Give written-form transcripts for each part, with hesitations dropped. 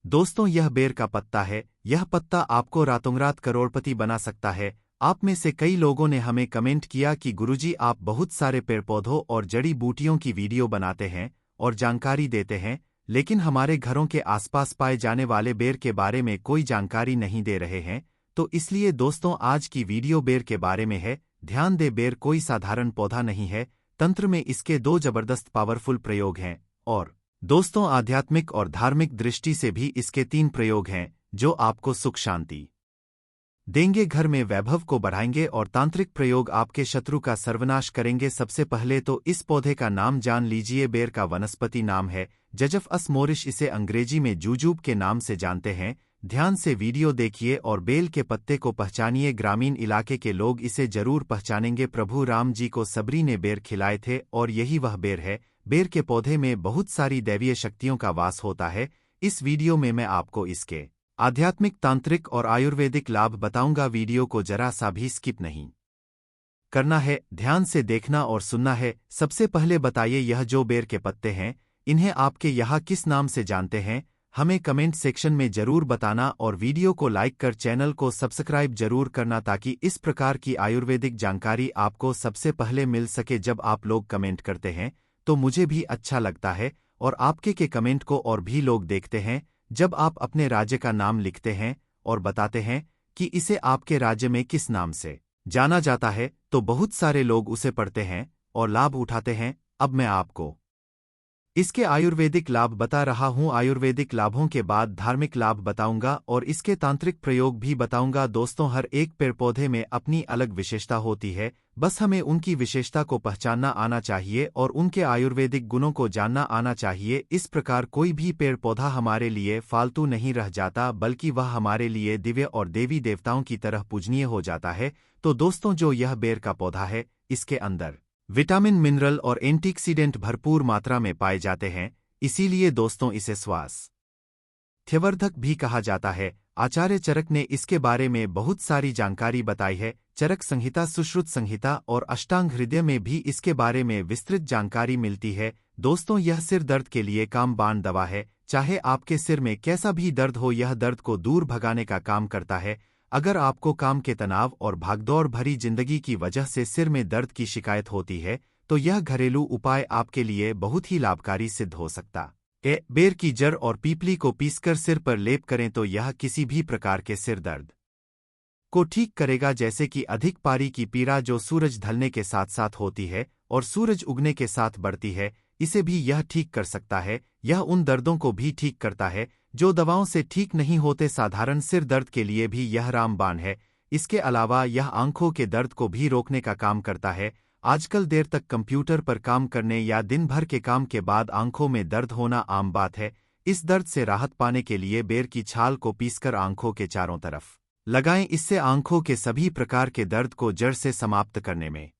दोस्तों, यह बेर का पत्ता है। यह पत्ता आपको रातोंरात करोड़पति बना सकता है। आप में से कई लोगों ने हमें कमेंट किया कि गुरुजी, आप बहुत सारे पेड़ पौधों और जड़ी बूटियों की वीडियो बनाते हैं और जानकारी देते हैं, लेकिन हमारे घरों के आसपास पाए जाने वाले बेर के बारे में कोई जानकारी नहीं दे रहे हैं। तो इसलिए दोस्तों, आज की वीडियो बेर के बारे में है। ध्यान दे, बेर कोई साधारण पौधा नहीं है। तंत्र में इसके दो जबरदस्त पावरफुल प्रयोग हैं और दोस्तों, आध्यात्मिक और धार्मिक दृष्टि से भी इसके 3 प्रयोग हैं जो आपको सुख शांति देंगे, घर में वैभव को बढ़ाएंगे और तांत्रिक प्रयोग आपके शत्रु का सर्वनाश करेंगे। सबसे पहले तो इस पौधे का नाम जान लीजिए। बेर का वनस्पति नाम है जजफ मोरिश। इसे अंग्रेजी में जूजूब के नाम से जानते हैं। ध्यान से वीडियो देखिए और बेल के पत्ते को पहचानिए। ग्रामीण इलाके के लोग इसे जरूर पहचानेंगे। प्रभु राम जी को सबरी ने बेर खिलाए थे और यही वह बेर है। बेर के पौधे में बहुत सारी दैवीय शक्तियों का वास होता है। इस वीडियो में मैं आपको इसके आध्यात्मिक, तांत्रिक और आयुर्वेदिक लाभ बताऊंगा। वीडियो को जरा सा भी स्किप नहीं करना है, ध्यान से देखना और सुनना है। सबसे पहले बताइए, यह जो बेर के पत्ते हैं, इन्हें आपके यहाँ किस नाम से जानते हैं? हमें कमेंट सेक्शन में जरूर बताना और वीडियो को लाइक कर चैनल को सब्सक्राइब जरूर करना ताकि इस प्रकार की आयुर्वेदिक जानकारी आपको सबसे पहले मिल सके। जब आप लोग कमेंट करते हैं तो मुझे भी अच्छा लगता है और आपके के कमेंट को और भी लोग देखते हैं। जब आप अपने राज्य का नाम लिखते हैं और बताते हैं कि इसे आपके राज्य में किस नाम से जाना जाता है, तो बहुत सारे लोग उसे पढ़ते हैं और लाभ उठाते हैं। अब मैं आपको इसके आयुर्वेदिक लाभ बता रहा हूं। आयुर्वेदिक लाभों के बाद धार्मिक लाभ बताऊंगा और इसके तांत्रिक प्रयोग भी बताऊंगा। दोस्तों, हर एक पेड़ पौधे में अपनी अलग विशेषता होती है, बस हमें उनकी विशेषता को पहचानना आना चाहिए और उनके आयुर्वेदिक गुणों को जानना आना चाहिए। इस प्रकार कोई भी पेड़ पौधा हमारे लिए फालतू नहीं रह जाता, बल्कि वह हमारे लिए दिव्य और देवी देवताओं की तरह पूजनीय हो जाता है। तो दोस्तों, जो यह बेर का पौधा है, इसके अंदर विटामिन, मिनरल और एंटीऑक्सीडेंट भरपूर मात्रा में पाए जाते हैं। इसीलिए दोस्तों, इसे स्वास्थ्यवर्धक भी कहा जाता है। आचार्य चरक ने इसके बारे में बहुत सारी जानकारी बताई है। चरक संहिता, सुश्रुत संहिता और अष्टांग हृदय में भी इसके बारे में विस्तृत जानकारी मिलती है। दोस्तों, यह सिर दर्द के लिए कामबान दवा है। चाहे आपके सिर में कैसा भी दर्द हो, यह दर्द को दूर भगाने का काम करता है। अगर आपको काम के तनाव और भागदौड़ भरी जिंदगी की वजह से सिर में दर्द की शिकायत होती है, तो यह घरेलू उपाय आपके लिए बहुत ही लाभकारी सिद्ध हो सकता है। बेर की जड़ और पीपली को पीसकर सिर पर लेप करें तो यह किसी भी प्रकार के सिर दर्द को ठीक करेगा, जैसे कि अधिक पारी की पीड़ा जो सूरज ढलने के साथ साथ होती है और सूरज उगने के साथ बढ़ती है, इसे भी यह ठीक कर सकता है। यह उन दर्दों को भी ठीक करता है जो दवाओं से ठीक नहीं होते। साधारण सिर दर्द के लिए भी यह रामबाण है। इसके अलावा यह आंखों के दर्द को भी रोकने का काम करता है। आजकल देर तक कंप्यूटर पर काम करने या दिन भर के काम के बाद आंखों में दर्द होना आम बात है। इस दर्द से राहत पाने के लिए बेर की छाल को पीसकर आंखों के चारों तरफ लगाएं। इससे आंखों के सभी प्रकार के दर्द को जड़ से समाप्त करने में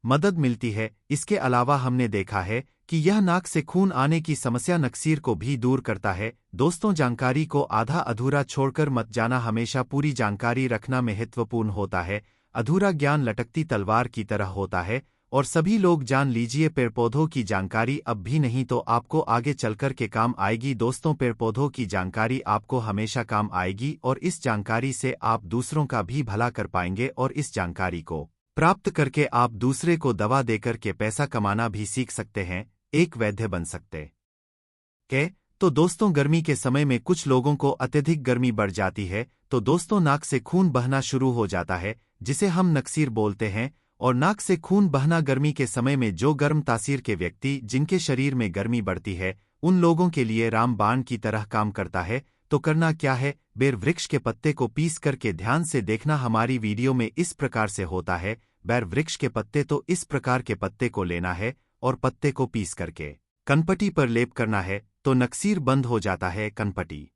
मदद मिलती है। इसके अलावा हमने देखा है कि यह नाक से खून आने की समस्या, नक्सीर को भी दूर करता है। दोस्तों, जानकारी को आधा अधूरा छोड़कर मत जाना। हमेशा पूरी जानकारी रखना महत्वपूर्ण होता है। अधूरा ज्ञान लटकती तलवार की तरह होता है और सभी लोग जान लीजिए। पेड़ पौधों की जानकारी अब भी नहीं तो आपको आगे चलकर के काम आएगी। दोस्तों, पेड़ पौधों की जानकारी आपको हमेशा काम आएगी और इस जानकारी से आप दूसरों का भी भला कर पाएंगे और इस जानकारी को प्राप्त करके आप दूसरे को दवा देकर के पैसा कमाना भी सीख सकते हैं, एक वैद्य बन सकते हैं। तो दोस्तों, गर्मी के समय में कुछ लोगों को अत्यधिक गर्मी बढ़ जाती है, तो दोस्तों नाक से खून बहना शुरू हो जाता है, जिसे हम नक्सीर बोलते हैं। और नाक से खून बहना गर्मी के समय में जो गर्म तासीर के व्यक्ति जिनके शरीर में गर्मी बढ़ती है, उन लोगों के लिए रामबाण की तरह काम करता है। तो करना क्या है? बेर वृक्ष के पत्ते को पीस करके ध्यान से देखना। हमारी वीडियो में इस प्रकार से होता है। बेर वृक्ष के पत्ते, तो इस प्रकार के पत्ते को लेना है और पत्ते को पीस करके कनपटी पर लेप करना है, तो नक्सीर बंद हो जाता है। कनपटी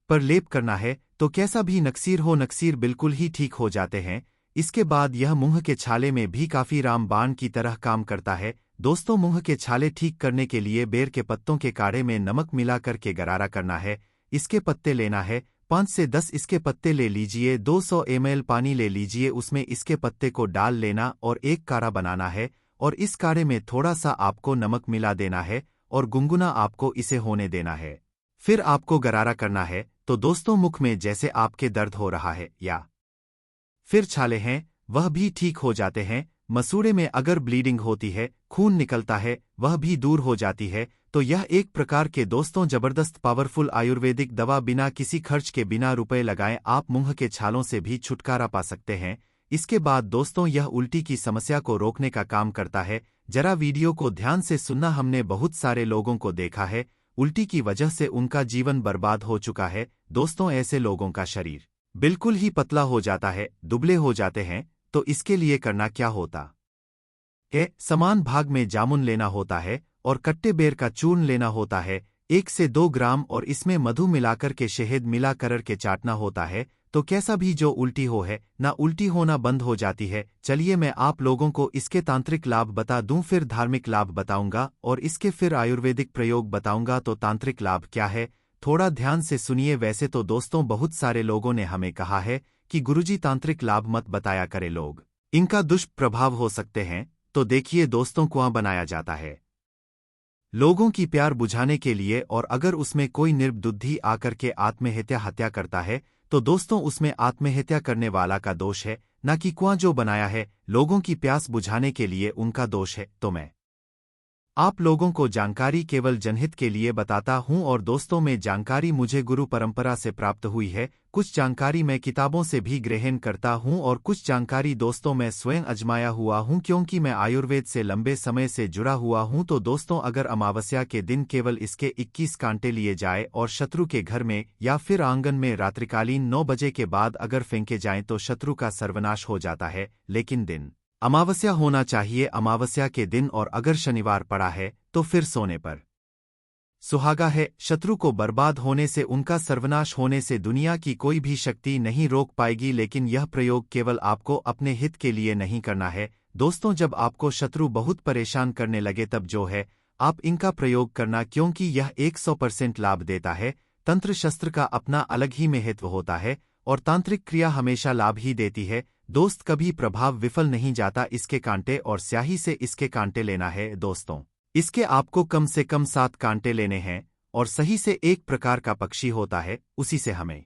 पर लेप करना है तो कैसा भी नक्सीर हो, नक्सीर बिल्कुल ही ठीक हो जाते हैं। इसके बाद यह मुंह के छाले में भी काफी रामबाण की तरह काम करता है। दोस्तों, मुंह के छाले ठीक करने के लिए बेर के पत्तों के काढ़े में नमक मिला करके गरारा करना है। इसके पत्ते लेना है 5 से 10 इसके पत्ते ले लीजिए। 200 ml पानी ले लीजिए, उसमें इसके पत्ते को डाल लेना और एक काढ़ा बनाना है और इस काढ़े में थोड़ा सा आपको नमक मिला देना है और गुनगुना आपको इसे होने देना है। फिर आपको गरारा करना है तो दोस्तों मुख में जैसे आपके दर्द हो रहा है या फिर छाले हैं वह भी ठीक हो जाते हैं। मसूड़े में अगर ब्लीडिंग होती है, खून निकलता है, वह भी दूर हो जाती है। तो यह एक प्रकार के दोस्तों जबरदस्त पावरफुल आयुर्वेदिक दवा बिना किसी खर्च के बिना रुपए लगाए आप मुंह के छालों से भी छुटकारा पा सकते हैं। इसके बाद दोस्तों यह उल्टी की समस्या को रोकने का काम करता है। जरा वीडियो को ध्यान से सुनना। हमने बहुत सारे लोगों को देखा है उल्टी की वजह से उनका जीवन बर्बाद हो चुका है। दोस्तों ऐसे लोगों का शरीर बिल्कुल ही पतला हो जाता है, दुबले हो जाते हैं। तो इसके लिए करना क्या होता है? समान भाग में जामुन लेना होता है और कट्टे बेर का चूर्ण लेना होता है 1 से 2 ग्राम, और इसमें मधु मिलाकर के शहद मिला कर के चाटना होता है। तो कैसा भी जो उल्टी हो है ना, उल्टी होना बंद हो जाती है। चलिए मैं आप लोगों को इसके तांत्रिक लाभ बता दूं, फिर धार्मिक लाभ बताऊंगा और इसके फिर आयुर्वेदिक प्रयोग बताऊंगा। तो तांत्रिक लाभ क्या है, थोड़ा ध्यान से सुनिए। वैसे तो दोस्तों बहुत सारे लोगों ने हमें कहा है कि गुरुजी तांत्रिक लाभ मत बताया करे, लोग इनका दुष्प्रभाव हो सकते हैं। तो देखिए दोस्तों, कुआं बनाया जाता है लोगों की प्यार बुझाने के लिए, और अगर उसमें कोई निर्बुद्धि आकर के हत्या करता है तो दोस्तों उसमें आत्महत्या करने वाला का दोष है, न कि कुआं जो बनाया है लोगों की प्यास बुझाने के लिए उनका दोष है। तो मैं आप लोगों को जानकारी केवल जनहित के लिए बताता हूं, और दोस्तों में जानकारी मुझे गुरु परंपरा से प्राप्त हुई है। कुछ जानकारी मैं किताबों से भी ग्रहण करता हूं और कुछ जानकारी दोस्तों मैं स्वयं अजमाया हुआ हूं, क्योंकि मैं आयुर्वेद से लंबे समय से जुड़ा हुआ हूं। तो दोस्तों अगर अमावस्या के दिन केवल इसके 21 कांटे लिए जाए और शत्रु के घर में या फिर आंगन में रात्रिकालीन 9 बजे के बाद अगर फेंके जाएं तो शत्रु का सर्वनाश हो जाता है। लेकिन दिन अमावस्या होना चाहिए अमावस्या के दिन, और अगर शनिवार पड़ा है तो फिर सोने पर सुहागा है। शत्रु को बर्बाद होने से, उनका सर्वनाश होने से दुनिया की कोई भी शक्ति नहीं रोक पाएगी। लेकिन यह प्रयोग केवल आपको अपने हित के लिए नहीं करना है दोस्तों। जब आपको शत्रु बहुत परेशान करने लगे तब जो है आप इनका प्रयोग करना, क्योंकि यह 100% लाभ देता है। तंत्र शस्त्र का अपना अलग ही महत्व होता है और तांत्रिक क्रिया हमेशा लाभ ही देती है दोस्त, कभी प्रभाव विफल नहीं जाता। इसके कांटे और स्याही से इसके कांटे लेना है दोस्तों। इसके आपको कम से कम 7 कांटे लेने हैं, और सही से एक प्रकार का पक्षी होता है उसी से हमें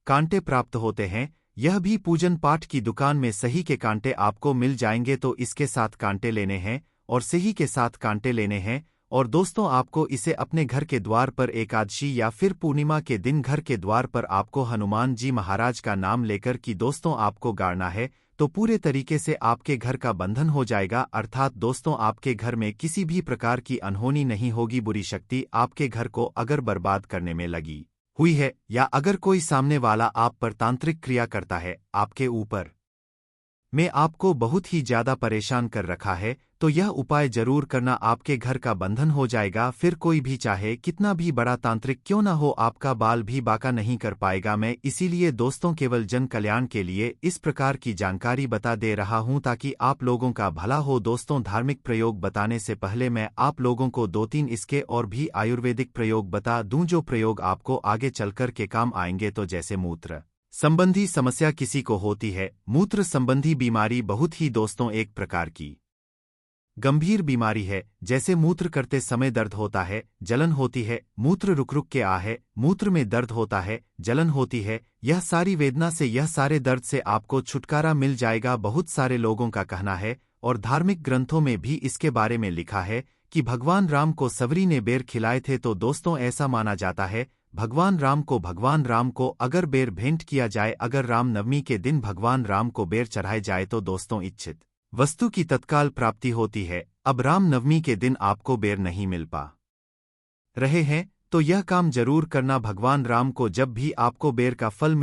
कांटे प्राप्त होते हैं। यह भी पूजन पाठ की दुकान में सही के कांटे आपको मिल जाएंगे। तो इसके 7 कांटे लेने हैं और सही के 7 कांटे लेने हैं। और दोस्तों आपको इसे अपने घर के द्वार पर एकादशी या फिर पूर्णिमा के दिन घर के द्वार पर आपको हनुमान जी महाराज का नाम लेकर कि दोस्तों आपको गाड़ना है। तो पूरे तरीके से आपके घर का बंधन हो जाएगा, अर्थात दोस्तों आपके घर में किसी भी प्रकार की अनहोनी नहीं होगी। बुरी शक्ति आपके घर को अगर बर्बाद करने में लगी हुई है, या अगर कोई सामने वाला आप पर तांत्रिक क्रिया करता है, आपके ऊपर में आपको बहुत ही ज्यादा परेशान कर रखा है, तो यह उपाय जरूर करना, आपके घर का बंधन हो जाएगा। फिर कोई भी चाहे कितना भी बड़ा तांत्रिक क्यों ना हो, आपका बाल भी बाका नहीं कर पाएगा। मैं इसीलिए दोस्तों केवल जन कल्याण के लिए इस प्रकार की जानकारी बता दे रहा हूं, ताकि आप लोगों का भला हो। दोस्तों धार्मिक प्रयोग बताने से पहले मैं आप लोगों को 2-3 इसके और भी आयुर्वेदिक प्रयोग बता दूं, जो प्रयोग आपको आगे चलकर के काम आएंगे। तो जैसे मूत्र संबंधी समस्या किसी को होती है, मूत्र संबंधी बीमारी बहुत ही दोस्तों एक प्रकार की गंभीर बीमारी है। जैसे मूत्र करते समय दर्द होता है, जलन होती है, मूत्र रुक रुक के है, मूत्र में दर्द होता है, जलन होती है, यह सारी वेदना से, यह सारे दर्द से आपको छुटकारा मिल जाएगा। बहुत सारे लोगों का कहना है और धार्मिक ग्रंथों में भी इसके बारे में लिखा है कि भगवान राम को सवरी ने बेर खिलाए थे। तो दोस्तों ऐसा माना जाता है भगवान राम को अगर बेर भेंट किया जाए, अगर राम नवमी के दिन भगवान राम को बेर चढ़ाए जाए तो दोस्तों इच्छित वस्तु की तत्काल प्राप्ति होती है। अब राम नवमी के दिन आपको बेर नहीं मिल पा रहे हैं तो यह काम जरूर करना। भगवान राम को जब भी आपको बेर का फल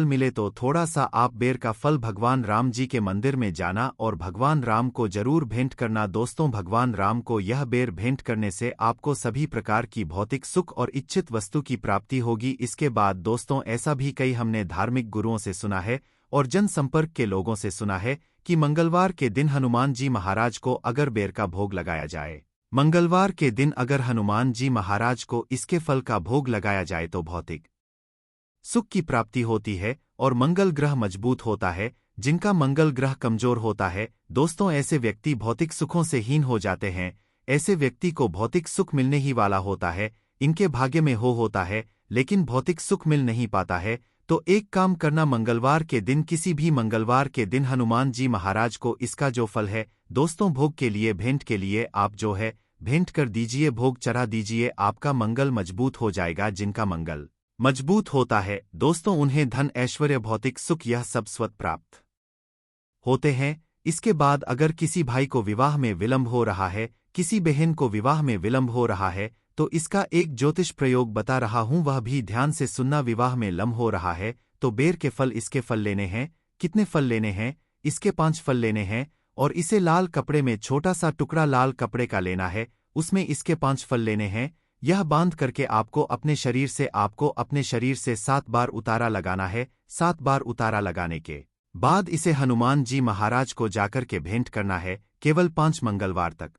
मिले तो थोड़ा सा आप बेर का फल भगवान राम जी के मंदिर में जाना और भगवान राम को जरूर भेंट करना। दोस्तों भगवान राम को यह बेर भेंट करने से आपको सभी प्रकार की भौतिक सुख और इच्छित वस्तु की प्राप्ति होगी। इसके बाद दोस्तों ऐसा भी कई हमने धार्मिक गुरुओं से सुना है और जनसंपर्क के लोगों से सुना है कि मंगलवार के दिन हनुमान जी महाराज को अगर बेर का भोग लगाया जाए, मंगलवार के दिन अगर हनुमान जी महाराज को इसके फल का भोग लगाया जाए तो भौतिक सुख की प्राप्ति होती है और मंगल ग्रह मजबूत होता है। जिनका मंगल ग्रह कमजोर होता है दोस्तों ऐसे व्यक्ति भौतिक सुखों से हीन हो जाते हैं। ऐसे व्यक्ति को भौतिक सुख मिलने ही वाला होता है, इनके भाग्य में होता है, लेकिन भौतिक सुख मिल नहीं पाता है। तो एक काम करना, मंगलवार के दिन, किसी भी मंगलवार के दिन हनुमान जी महाराज को इसका जो फल है दोस्तों, भोग के लिए, भेंट के लिए आप जो है भेंट कर दीजिए, भोग चढ़ा दीजिए, आपका मंगल मजबूत हो जाएगा। जिनका मंगल मजबूत होता है दोस्तों, उन्हें धन, ऐश्वर्य, भौतिक सुख यह सब स्वतः प्राप्त होते हैं। इसके बाद अगर किसी भाई को विवाह में विलंब हो रहा है, किसी बहन को विवाह में विलंब हो रहा है, तो इसका एक ज्योतिष प्रयोग बता रहा हूं, वह भी ध्यान से सुनना। विवाह में विलंब हो रहा है तो बेर के फल, इसके फल लेने हैं। कितने फल लेने हैं? इसके 5 फल लेने हैं, और इसे लाल कपड़े में, छोटा सा टुकड़ा लाल कपड़े का लेना है, उसमें इसके 5 फल लेने हैं। यह बांध करके आपको अपने शरीर से 7 बार उतारा लगाना है। 7 बार उतारा लगाने के बाद इसे हनुमान जी महाराज को जाकर के भेंट करना है, केवल 5 मंगलवार तक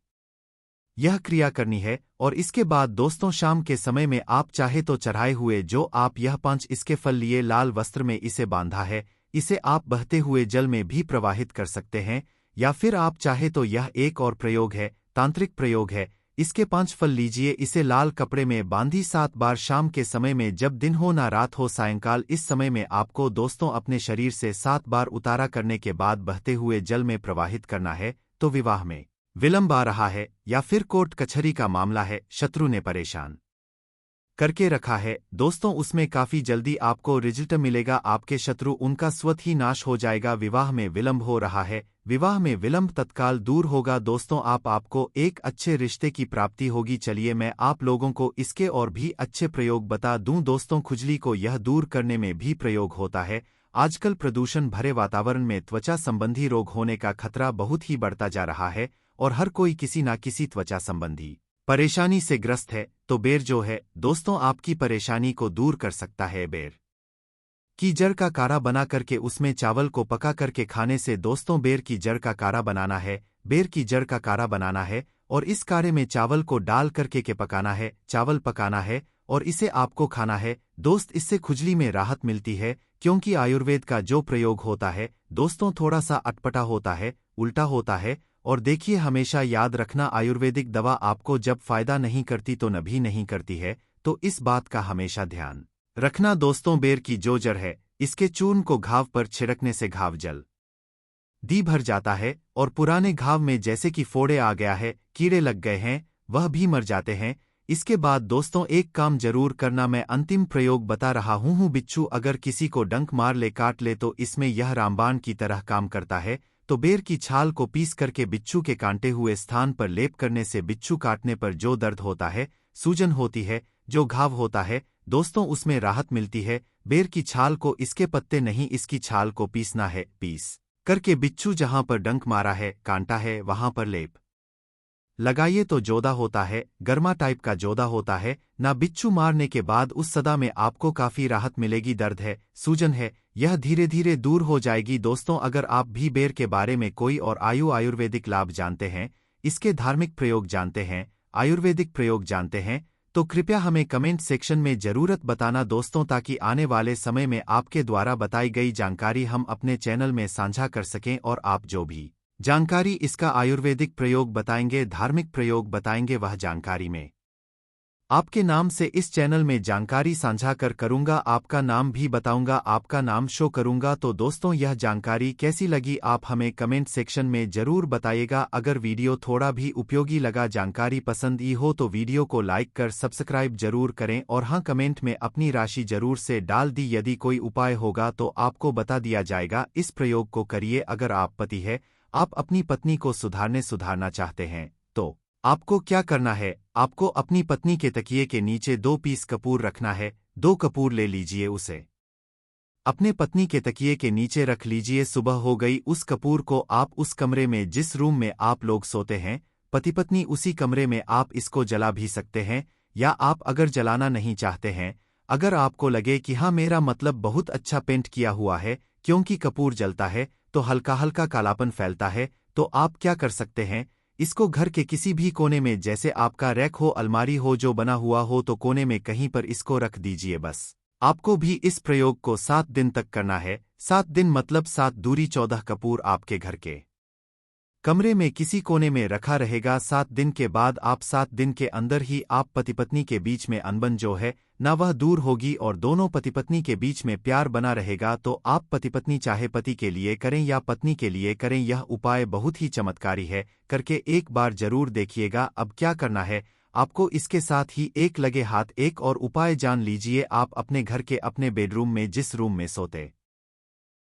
यह क्रिया करनी है। और इसके बाद दोस्तों, शाम के समय में आप चाहे तो चढ़ाए हुए जो आप यह 5 इसके फल लिए, लाल वस्त्र में इसे बांधा है, इसे आप बहते हुए जल में भी प्रवाहित कर सकते हैं, या फिर आप चाहे तो यह एक और प्रयोग है, तांत्रिक प्रयोग है। इसके 5 फल लीजिए, इसे लाल कपड़े में बांधी 7 बार शाम के समय में, जब दिन हो ना रात हो, सायंकाल, इस समय में आपको दोस्तों अपने शरीर से 7 बार उतारा करने के बाद बहते हुए जल में प्रवाहित करना है। तो विवाह में विलंब आ रहा है, या फिर कोर्ट कचहरी का मामला है, शत्रु ने परेशान करके रखा है दोस्तों, उसमें काफी जल्दी आपको रिजल्ट मिलेगा। आपके शत्रु, उनका स्वतः ही नाश हो जाएगा। विवाह में विलंब हो रहा है, विवाह में विलंब तत्काल दूर होगा दोस्तों। आपको एक अच्छे रिश्ते की प्राप्ति होगी। चलिए मैं आप लोगों को इसके और भी अच्छे प्रयोग बता दूं दोस्तों। खुजली को यह दूर करने में भी प्रयोग होता है। आजकल प्रदूषण भरे वातावरण में त्वचा संबंधी रोग होने का खतरा बहुत ही बढ़ता जा रहा है, और हर कोई किसी ना किसी त्वचा संबंधी परेशानी से ग्रस्त है। तो बेर जो है दोस्तों, आपकी परेशानी को दूर कर सकता है। बेर की जड़ का काढ़ा बना करके उसमें चावल को पका करके खाने से दोस्तों, बेर की जड़ का काढ़ा बनाना है, बेर की जड़ का काढ़ा बनाना है, और इस काढ़े में चावल को डाल करके के पकाना है, चावल पकाना है, और इसे आपको खाना है दोस्त। इससे खुजली में राहत मिलती है, क्योंकि आयुर्वेद का जो प्रयोग होता है दोस्तों, थोड़ा सा अटपटा होता है, उल्टा होता है। और देखिए, हमेशा याद रखना, आयुर्वेदिक दवा आपको जब फायदा नहीं करती तो नभी नहीं करती है, तो इस बात का हमेशा ध्यान रखना दोस्तों। बेर की जो जड़ है, इसके चूर्ण को घाव पर छिड़कने से घाव जल दी भर जाता है, और पुराने घाव में जैसे कि फोड़े आ गया है, कीड़े लग गए हैं, वह भी मर जाते हैं। इसके बाद दोस्तों, एक काम जरूर करना, मैं अंतिम प्रयोग बता रहा हूं। बिच्छू अगर किसी को डंक मार ले, काट ले, तो इसमें यह रामबाण की तरह काम करता है। तो बेर की छाल को पीस करके बिच्छू के कांटे हुए स्थान पर लेप करने से बिच्छू काटने पर जो दर्द होता है, सूजन होती है, जो घाव होता है दोस्तों, उसमें राहत मिलती है। बेर की छाल को, इसके पत्ते नहीं, इसकी छाल को पीसना है। पीस करके बिच्छू जहां पर डंक मारा है, कांटा है, वहां पर लेप लगाइए तो जोदा होता है, गर्मा टाइप का जोदा होता है ना। बिच्छू मारने के बाद उस सदा में आपको काफी राहत मिलेगी। दर्द है, सूजन है, यह धीरे धीरे दूर हो जाएगी दोस्तों। अगर आप भी बेर के बारे में कोई और आयुर्वेदिक लाभ जानते हैं, इसके धार्मिक प्रयोग जानते हैं, आयुर्वेदिक प्रयोग जानते हैं, तो कृपया हमें कमेंट सेक्शन में जरूरत बताना दोस्तों, ताकि आने वाले समय में आपके द्वारा बताई गई जानकारी हम अपने चैनल में साझा कर सकें। और आप जो भी जानकारी इसका आयुर्वेदिक प्रयोग बताएंगे, धार्मिक प्रयोग बताएंगे, वह जानकारी में आपके नाम से इस चैनल में जानकारी साझा करूंगा, आपका नाम भी बताऊंगा, आपका नाम शो करूंगा। तो दोस्तों, यह जानकारी कैसी लगी आप हमें कमेंट सेक्शन में जरूर बताइएगा। अगर वीडियो थोड़ा भी उपयोगी लगा, जानकारी पसंद ही हो, तो वीडियो को लाइक कर सब्सक्राइब जरूर करें, और हाँ, कमेंट में अपनी राशि जरूर से डाल दी। यदि कोई उपाय होगा तो आपको बता दिया जाएगा। इस प्रयोग को करिए। अगर आप पति है, आप अपनी पत्नी को सुधारना चाहते हैं, तो आपको क्या करना है, आपको अपनी पत्नी के तकिए के नीचे 2 पीस कपूर रखना है। 2 कपूर ले लीजिए, उसे अपने पत्नी के तकिए के नीचे रख लीजिए। सुबह हो गई, उस कपूर को आप उस कमरे में, जिस रूम में आप लोग सोते हैं, पति पत्नी, उसी कमरे में आप इसको जला भी सकते हैं। या आप अगर जलाना नहीं चाहते हैं, अगर आपको लगे कि हाँ, मेरा मतलब बहुत अच्छा पेंट किया हुआ है, क्योंकि कपूर जलता है तो हल्का हल्का कालापन फैलता है, तो आप क्या कर सकते हैं, इसको घर के किसी भी कोने में, जैसे आपका रैक हो, अलमारी हो जो बना हुआ हो, तो कोने में कहीं पर इसको रख दीजिए। बस आपको भी इस प्रयोग को 7 दिन तक करना है। 7 दिन मतलब 7 दूरी 14 कपूर आपके घर के कमरे में किसी कोने में रखा रहेगा। 7 दिन के बाद आप 7 दिन के अंदर ही आप पति पत्नी के बीच में अनबन जो है ना वह दूर होगी और दोनों पति पत्नी के बीच में प्यार बना रहेगा। तो आप पति पत्नी चाहे पति के लिए करें या पत्नी के लिए करें, यह उपाय बहुत ही चमत्कारी है, करके एक बार जरूर देखिएगा। अब क्या करना है आपको, इसके साथ ही एक लगे हाथ एक और उपाय जान लीजिए। आप अपने घर के अपने बेडरूम में जिस रूम में सोते